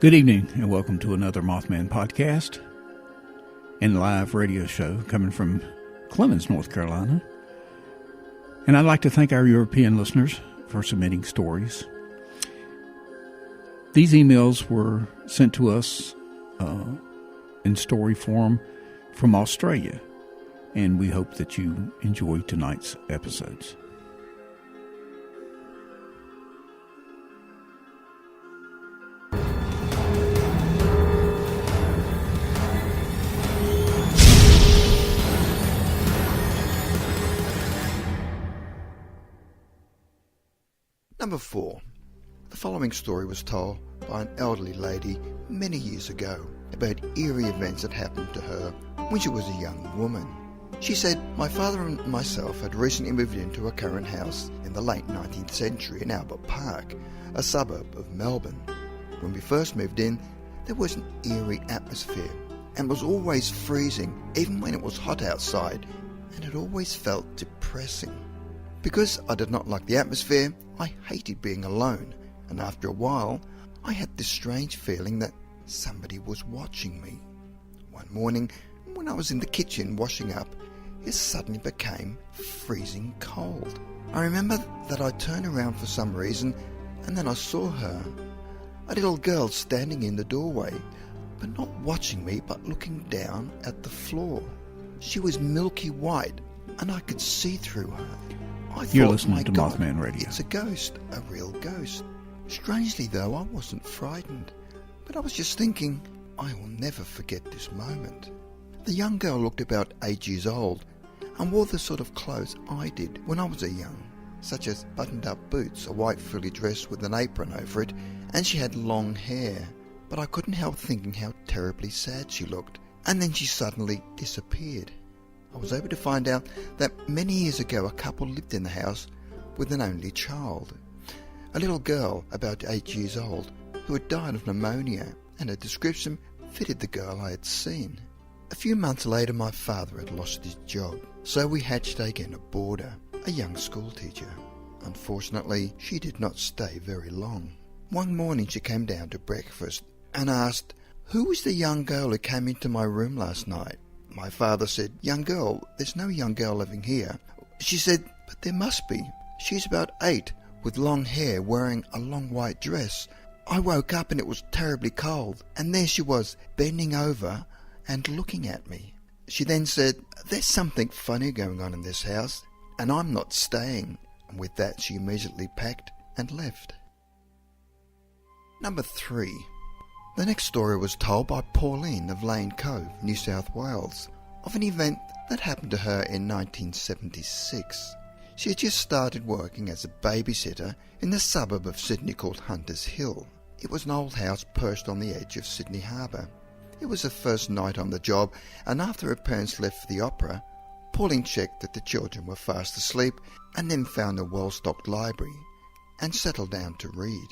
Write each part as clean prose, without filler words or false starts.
Good evening, and welcome to another Mothmanpodcast and live radio show coming from Clemens, North Carolina. And I'd like to thank our European listeners for submitting stories. These emails were sent to us in story form from Australia, and we hope that you enjoy tonight's episodes. Number 4. The following story was told by an elderly lady many years ago about eerie events that happened to her when she was a young woman. She said, "My father and myself had recently moved into a current house in the late 19th century in Albert Park, a suburb of Melbourne. When we first moved in, there was an eerie atmosphere and was always freezing even when it was hot outside, and it always felt depressing. Because I did not like the atmosphere, I hated being alone, and after a while, I had this strange feeling that somebody was watching me. One morning, when I was in the kitchen washing up, it suddenly became freezing cold. I remember that I turned around for some reason, and then I saw her, a little girl standing in the doorway, but not watching me, but looking down at the floor. She was milky white, and I could see through her. I You're thought, listening my to God, Mothman Radio. It's a ghost, a real ghost. Strangely though, I wasn't frightened, but I was just thinking, I will never forget this moment. The young girl looked about 8 years old and wore the sort of clothes I did when I was young, such as buttoned-up boots, a white frilly dress with an apron over it, and she had long hair. But I couldn't help thinking how terribly sad she looked, and then she suddenly disappeared. I was able to find out that many years ago a couple lived in the house with an only child, a little girl about 8 years old who had died of pneumonia, and her description fitted the girl I had seen. A few months later my father had lost his job, so we had to take in a boarder, a young school teacher. Unfortunately, she did not stay very long. One morning she came down to breakfast and asked, "Who was the young girl who came into my room last night?" My father said, "Young girl? There's no young girl living here." She said, "But there must be. She's about 8, with long hair, wearing a long white dress. I woke up and it was terribly cold, and there she was, bending over and looking at me." She then said, "There's something funny going on in this house, and I'm not staying." And with that she immediately packed and left. Number 3. The next story was told by Pauline of Lane Cove, New South Wales, of an event that happened to her in 1976. She had just started working as a babysitter in the suburb of Sydney called Hunters Hill. It was an old house perched on the edge of Sydney Harbour. It was her first night on the job, and after her parents left for the opera, Pauline checked that the children were fast asleep and then found a well-stocked library and settled down to read.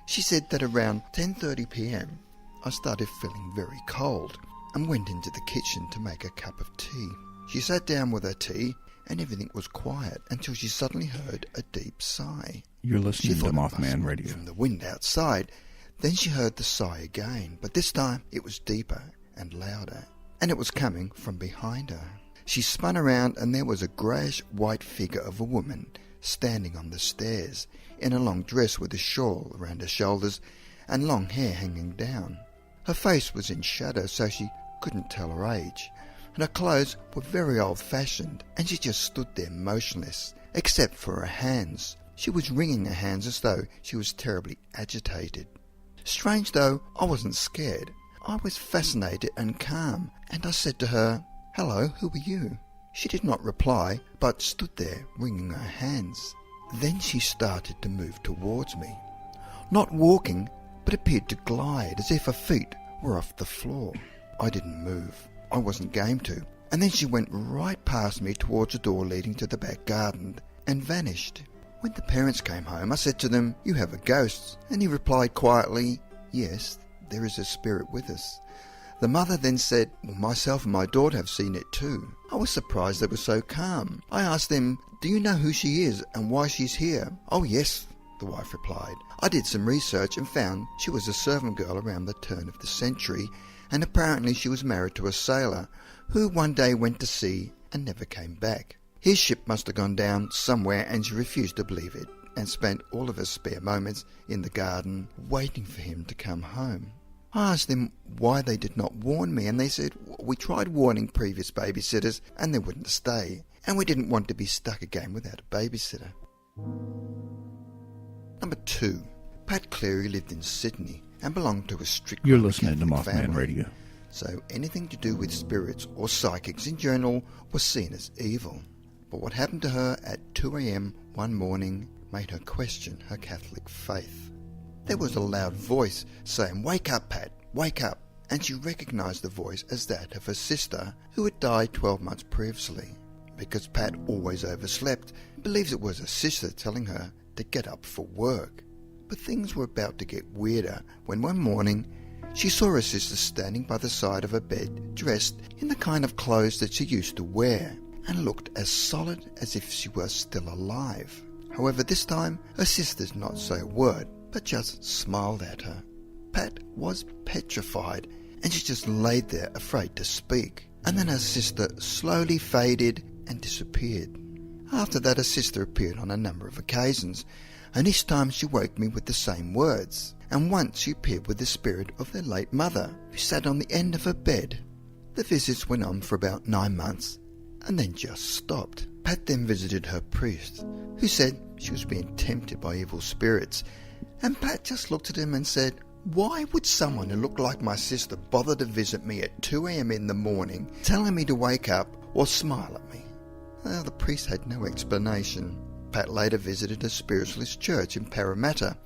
She said that around 10:30 p.m, I started feeling very cold and went into the kitchen to make a cup of tea. She sat down with her tea and everything was quiet until she suddenly heard a deep sigh. You're listening She to thought it must Mothman be Radio. from the wind outside. Then she heard the sigh again, but this time it was deeper and louder, and it was coming from behind her. She spun around and there was a greyish-white figure of a woman standing on the stairs in a long dress with a shawl around her shoulders and long hair hanging down. Her face was in shadow, so she couldn't tell her age, and her clothes were very old-fashioned, and she just stood there motionless, except for her hands. She was wringing her hands as though she was terribly agitated. Strange though, I wasn't scared. I was fascinated and calm, and I said to her, "Hello, who are you?" She did not reply, but stood there wringing her hands. Then she started to move towards me, not walking, but appeared to glide as if her feet were off the floor. I didn't move. I wasn't game to. And then she went right past me towards a door leading to the back garden and vanished. When the parents came home, I said to them, "You have a ghost?" And he replied quietly, "Yes, there is a spirit with us." The mother then said, "Well, myself and my daughter have seen it too." I was surprised they were so calm. I asked them, "Do you know who she is and why she's here?" "Oh yes," the the wife replied. I did some research and found she was a servant girl around the turn of the century, and apparently she was married to a sailor who one day went to sea and never came back. His ship must have gone down somewhere and she refused to believe it and spent all of her spare moments in the garden waiting for him to come home. I asked them why they did not warn me, and they said, we tried warning previous babysitters and they wouldn't stay, and we didn't want to be stuck again without a babysitter. Number 2. Pat Cleary lived in Sydney and belonged to a strict You're listening to Catholic Mothman family. Radio. So anything to do with spirits or psychics in general was seen as evil. But what happened to her at 2 a.m. one morning made her question her Catholic faith. There was a loud voice saying, "Wake up, Pat, wake up," and she recognised the voice as that of her sister, who had died 12 months previously. Because Pat always overslept, believes it was her sister telling her to get up for work. But things were about to get weirder when one morning she saw her sister standing by the side of her bed, dressed in the kind of clothes that she used to wear, and looked as solid as if she was still alive. However, this time her sister did not say a word, but just smiled at her. Pat was petrified, and she just laid there afraid to speak. And then her sister slowly faded and disappeared. After that, her sister appeared on a number of occasions, and each time she woke me with the same words. And once she appeared with the spirit of their late mother, who sat on the end of her bed. The visits went on for about 9 months, and then just stopped. Pat then visited her priest, who said she was being tempted by evil spirits, and Pat just looked at him and said, "Why would someone who looked like my sister bother to visit me at 2 a.m. in the morning, telling me to wake up or smile at me?" Well, the priest had no explanation. Pat later visited a spiritualist church in Parramatta,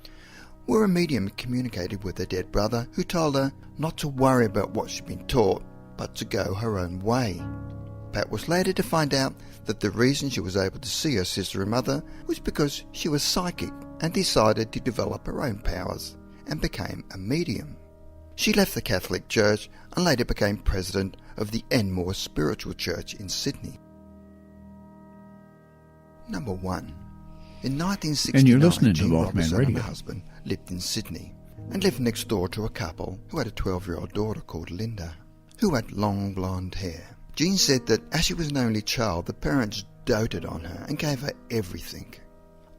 where a medium communicated with her dead brother, who told her not to worry about what she'd been taught, but to go her own way. Pat was later to find out that the reason she was able to see her sister and mother was because she was psychic and decided to develop her own powers and became a medium. She left the Catholic Church and later became president of the Enmore Spiritual Church in Sydney. Number 1. In 1969, And you're listening to Jean Mothman Robertson Radio. and her husband lived in Sydney and lived next door to a couple who had a 12-year-old daughter called Linda, who had long blonde hair. Jean said that as she was an only child, the parents doted on her and gave her everything.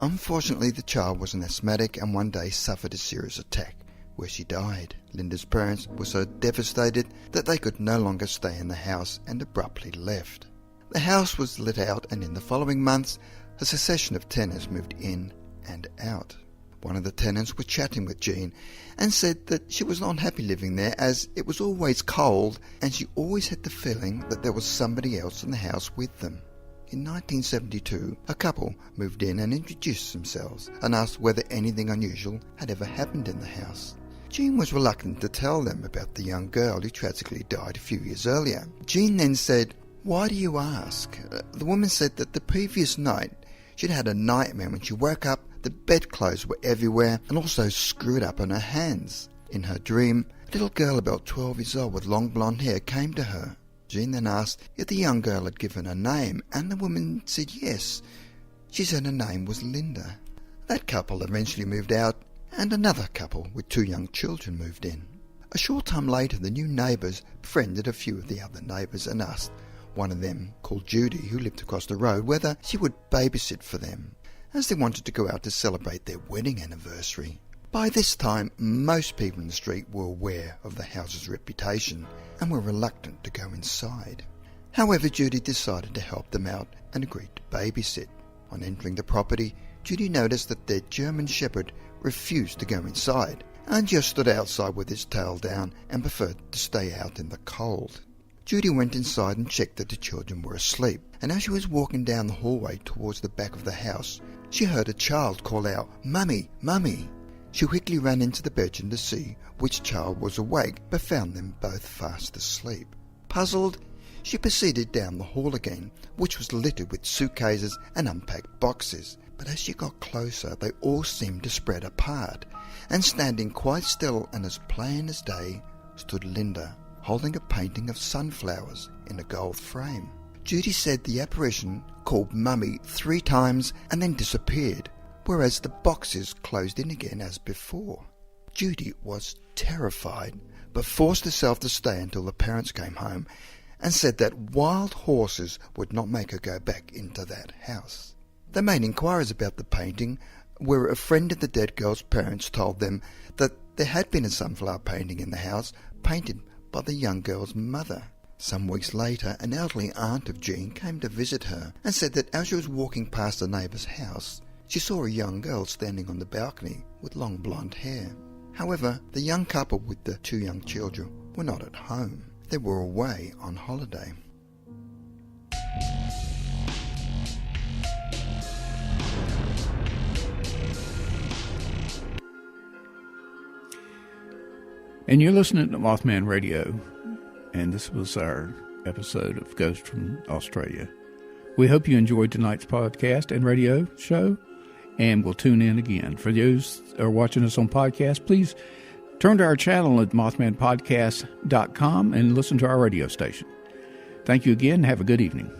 Unfortunately, the child was an asthmatic and one day suffered a serious attack where she died. Linda's parents were so devastated that they could no longer stay in the house and abruptly left. The house was let out, and in the following months, a succession of tenants moved in and out. One of the tenants was chatting with Jean and said that she was not happy living there as it was always cold and she always had the feeling that there was somebody else in the house with them. In 1972, a couple moved in and introduced themselves and asked whether anything unusual had ever happened in the house. Jean was reluctant to tell them about the young girl who tragically died a few years earlier. Jean then said, "Why do you ask?" The woman said that the previous night she'd had a nightmare. When she woke up, the bedclothes were everywhere and also screwed up on her hands. In her dream, a little girl about 12 years old with long blonde hair came to her. Jean then asked if the young girl had given her name, and the woman said yes. She said her name was Linda. That couple eventually moved out, and another couple with 2 young children moved in. A short time later, the new neighbours befriended a few of the other neighbours and asked one of them, called Judy, who lived across the road, whether she would babysit for them, as they wanted to go out to celebrate their wedding anniversary. By this time, most people in the street were aware of the house's reputation and were reluctant to go inside. However, Judy decided to help them out and agreed to babysit. On entering the property, Judy noticed that their German Shepherd refused to go inside and just stood outside with his tail down and preferred to stay out in the cold. Judy went inside and checked that the children were asleep, and as she was walking down the hallway towards the back of the house, she heard a child call out, "Mummy, Mummy." She quickly ran into the bedroom to see which child was awake, but found them both fast asleep. Puzzled, she proceeded down the hall again, which was littered with suitcases and unpacked boxes. But as she got closer, they all seemed to spread apart, and standing quite still and as plain as day stood Linda, holding a painting of sunflowers in a gold frame. Judy said the apparition called Mummy 3 times and then disappeared, whereas the boxes closed in again as before. Judy was terrified, but forced herself to stay until the parents came home and said that wild horses would not make her go back into that house. They made inquiries about the painting, where a friend of the dead girl's parents told them that there had been a sunflower painting in the house, painted by the young girl's mother. Some weeks later, an elderly aunt of Jean came to visit her and said that as she was walking past a neighbour's house, she saw a young girl standing on the balcony with long blonde hair. However, the young couple with the 2 young children were not at home. They were away on holiday. And you're listening to Mothman Radio, and this was our episode of Ghost from Australia. We hope you enjoyed tonight's podcast and radio show, and we'll tune in again. For those who are watching us on podcast, please turn to our channel at Mothmanpodcast.com and listen to our radio station. Thank you again, and have a good evening.